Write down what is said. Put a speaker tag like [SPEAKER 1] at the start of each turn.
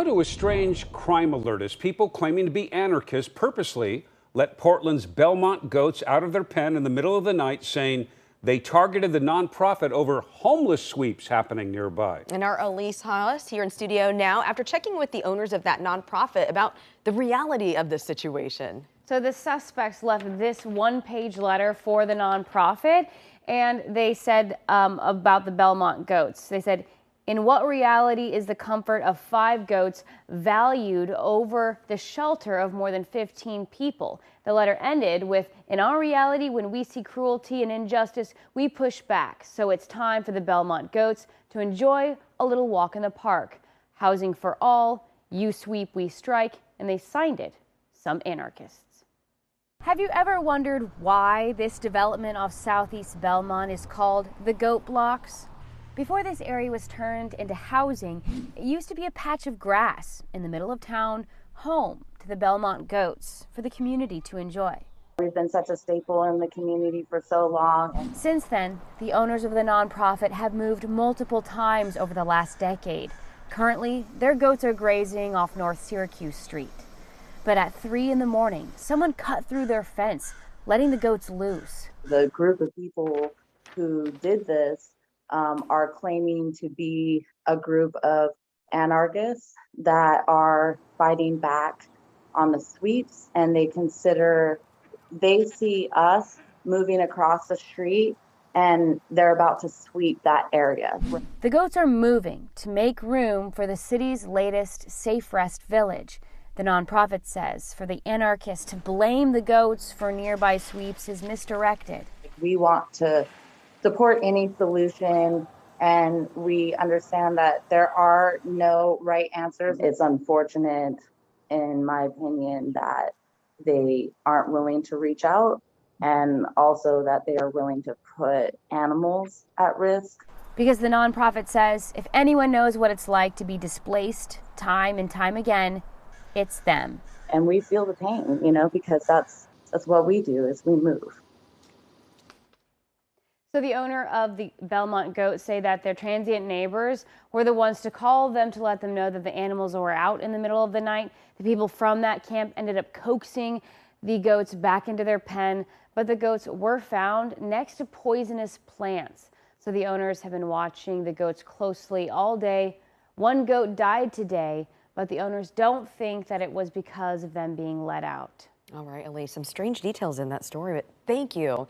[SPEAKER 1] Now to a strange crime alert as people claiming to be anarchists purposely let Portland's Belmont Goats out of their pen in the middle of the night, saying they targeted the nonprofit over homeless sweeps happening nearby.
[SPEAKER 2] And our Elise Hollis here in studio now after checking with the owners of that nonprofit about the reality of the situation.
[SPEAKER 3] So the suspects left this one-page letter for the nonprofit, and they said about the Belmont Goats. They said, "In what reality is the comfort of 5 goats valued over the shelter of more than 15 people?" The letter ended with, "In our reality, when we see cruelty and injustice, we push back. So it's time for the Belmont Goats to enjoy a little walk in the park. Housing for all, you sweep, we strike," and they signed it, "Some Anarchists." Have you ever wondered why this development off Southeast Belmont is called the Goat Blocks? Before this area was turned into housing, it used to be a patch of grass in the middle of town, home to the Belmont Goats for the community to enjoy.
[SPEAKER 4] We've been such a staple in the community for so long.
[SPEAKER 3] Since then, the owners of the nonprofit have moved multiple times over the last decade. Currently, their goats are grazing off North Syracuse Street. But at 3 in the morning, someone cut through their fence, letting the goats loose.
[SPEAKER 4] The group of people who did this are claiming to be a group of anarchists that are fighting back on the sweeps, and they see us moving across the street and they're about to sweep that area.
[SPEAKER 3] The goats are moving to make room for the city's latest Safe Rest Village. The nonprofit says for the anarchists to blame the goats for nearby sweeps is misdirected.
[SPEAKER 4] We want to support any solution, and we understand that there are no right answers. It's unfortunate, in my opinion, that they aren't willing to reach out, and also that they are willing to put animals at risk.
[SPEAKER 3] Because the nonprofit says if anyone knows what it's like to be displaced time and time again, it's them.
[SPEAKER 4] And we feel the pain, because that's what we do, is we move.
[SPEAKER 3] So the owner of the Belmont Goats say that their transient neighbors were the ones to call them to let them know that the animals were out in the middle of the night. The people from that camp ended up coaxing the goats back into their pen, but the goats were found next to poisonous plants. So the owners have been watching the goats closely all day. One goat died today, but the owners don't think that it was because of them being let out.
[SPEAKER 2] All right, Elise, some strange details in that story, but thank you.